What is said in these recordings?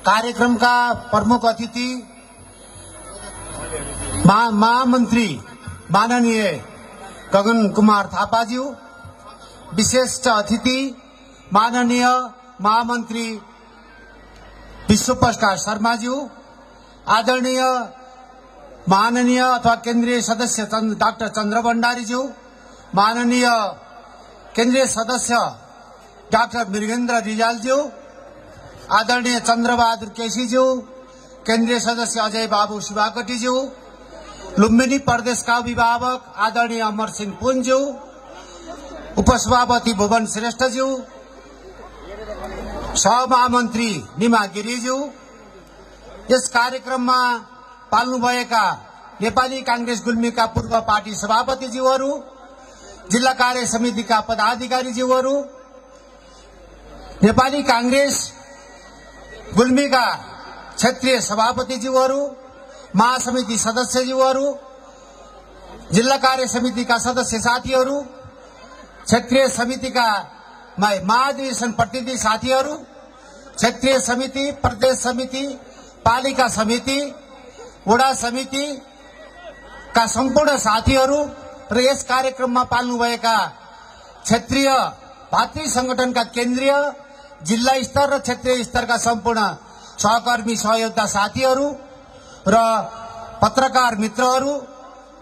कार्यक्रमका प्रमुख अतिथि महामन्त्री माननीय गगन कुमार थापाज्यू, विशिष्ट अतिथि माननीय महामन्त्री विश्वप्रकाश शर्माज्यू, आदरणीय माननीय अथवा केन्द्रीय सदस्य डाक्टर चन्द्र भण्डारीज्यू, माननीय केन्द्रीय सदस्य डाक्टर मृगेन्द्र रिजालज्यू, आदरणीय चन्द्रबहादुर केसीज्यू, केन्द्रीय सदस्य अजय बाबू शिवाकोटीज्यू, लुम्बिनी प्रदेशका अभिभावक आदरणीय अमर सिंह पुनज्यू, उपसभापति भुवन श्रेष्ठज्यू, सहमहामन्त्री निमा गिरीज्यू, यस कार्यक्रममा पाल्नुभएका नेपाली कांग्रेस गुल्मीका पूर्व पार्टी सभापतिज्यूहरू, जिल्ला कार्य समितिका पदाधिकारीज्यूहरू, नेपाली कांग्रेस गुल्मीका क्षेत्रीय सभापतिज्यूहरू, महासमिति सदस्यज्यूहरू, जिल्ला कार्य समितिका सदस्य साथीहरू, क्षेत्रीय समितिका महाधिवेशन प्रतिनिधि साथीहरू, क्षेत्रीय समिति, प्रदेश समिति, पालिका समिति, वडा समिति का सम्पूर्ण साथीहरू र यस कार्यक्रममा पाल्नुभएका क्षेत्रीय भातृ संगठनका केन्द्रीय, जिल्ला स्तर र क्षेत्रीय स्तरका सम्पूर्ण सहकर्मी सहयोद्धा साथीहरू र पत्रकार मित्रहरू,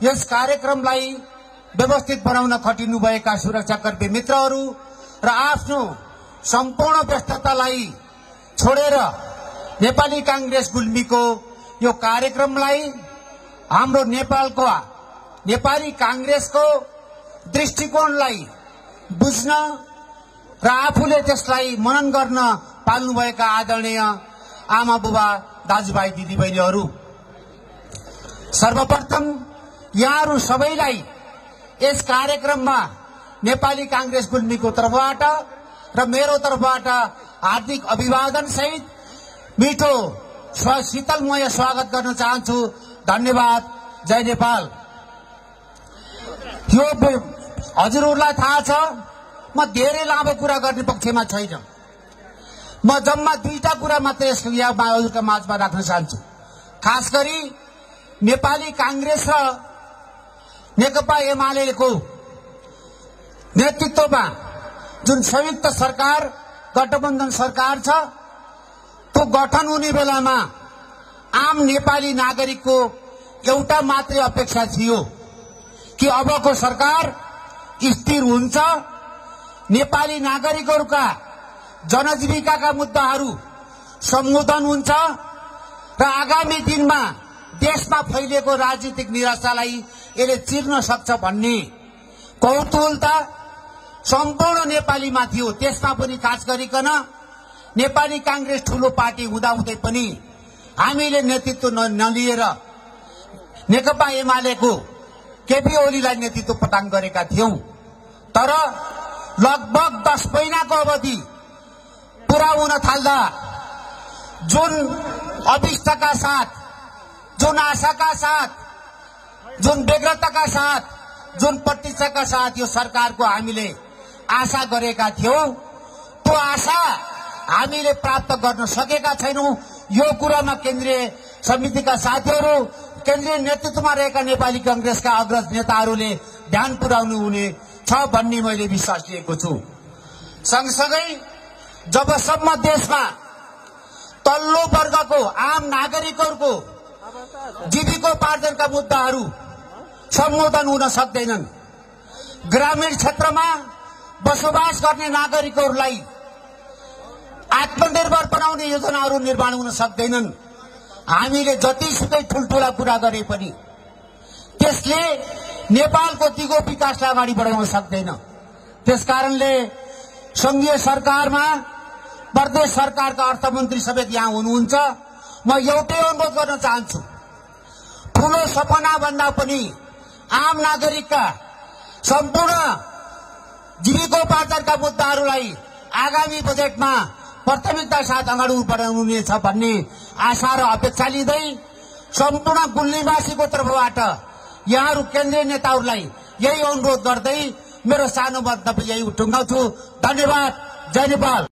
यस कार्यक्रमलाई व्यवस्थित बनाउन खटिनुभएका सुरक्षाकर्मी मित्रहरू र आफ्नो सम्पूर्ण व्यस्ततालाई छोडेर नेपाली कांग्रेस गुल्मीको यो कार्यक्रमलाई हाम्रो नेपाली कांग्रेसको दृष्टिकोणलाई बुझ्न र आफूले त्यसलाई मनन गर्न पाल्नुभएका आदरणीय आमा बुबा दाजुभाइ दिदीबहिनीहरू, सर्वप्रथम यहाँहरू सबैलाई यस कार्यक्रममा नेपाली कांग्रेस गुल्मीको तर्फबाट र मेरो तर्फबाट हार्दिक अभिवादन सहित मिठो शीतलमय स्वागत गर्न चाहन्छु। धन्यवाद। जय नेपाल। यो हजुरहरूलाई थाहा छ, म धेरै लामो कुरा गर्ने पक्षमा छैन। म जम्मा दुईटा कुरा मात्रै हजुरका माझमा राख्न चाहन्छु। खास गरी नेपाली कांग्रेस र नेकपा एमालेको नेतृत्वमा जुन संयुक्त सरकार गठबन्धन सरकार छ, त्यो गठन हुने बेलामा आम नेपाली नागरिकको एउटा मात्रै अपेक्षा थियो कि अबको सरकार स्थिर हुन्छ, नेपाली नागरिकहरूका जनजीविकाका मुद्दाहरू सम्बोधन हुन्छ र आगामी दिनमा देशमा फैलिएको राजनीतिक निराशालाई यसले चिर्न सक्छ भन्ने कौतूहलता सम्पूर्ण नेपालीमा थियो। त्यसमा पनि खास गरिकन नेपाली कांग्रेस ठूलो पार्टी हुँदाहुँदै पनि हामीले नेतृत्व नलिएर नेकपा एमालेको केपी ओलीलाई नेतृत्व प्रदान गरेका थियौं। तर लगभग 10 महिनाको अवधि पूरा हुन थाल्दा जुन अभिष्टका साथ, जुन आशाका साथ, जुन व्यग्रताका साथ, जुन प्रतीक्षाका साथ यो सरकारको हामीले आशा गरेका थियौं, त्यो आशा हामीले प्राप्त गर्न सकेका छैनौं। यो कुरामा केन्द्रीय समितिका साथीहरू, केन्द्रीय नेतृत्वमा रहेका नेपाली कांग्रेसका अग्रज नेताहरूले ध्यान पुर्याउनु हुने छ भन्ने मैले विश्वास लिएको छु। सँगसँगै जबसम्म देशमा तल्लो वर्गको आम नागरिकहरूको जीविकोपार्जनका मुद्दाहरू सम्बोधन हुन सक्दैनन्, ग्रामीण क्षेत्रमा बसोबास गर्ने नागरिकहरूलाई आत्मनिर्भर बनाउने योजनाहरू निर्माण हुन सक्दैनन्, हामीले जतिसुकै ठूल्ठूला कुरा गरे पनि त्यसले नेपालको दिगो विकासलाई अगाडि बढाउन सक्दैन। त्यसकारणले संघीय सरकारमा प्रदेश सरकारका अर्थमन्त्री समेत यहाँ हुनुहुन्छ। म एउटै अनुरोध गर्न चाहन्छु, ठूलो सपना भन्दा पनि आम नागरिकका सम्पूर्ण जीविकोपार्जनका मुद्दाहरूलाई आगामी बजेटमा प्राथमिकता साथ अगाडि बढाउनुहुनेछ भन्ने आशा र अपेक्षा लिँदै सम्पूर्ण गुल्मीवासीको तर्फबाट यहाँहरू केन्द्रीय नेताहरूलाई यही अनुरोध गर्दै मेरो सानो वक्तव्य यही टुङ्गाउँछु। धन्यवाद। जय नेपाल।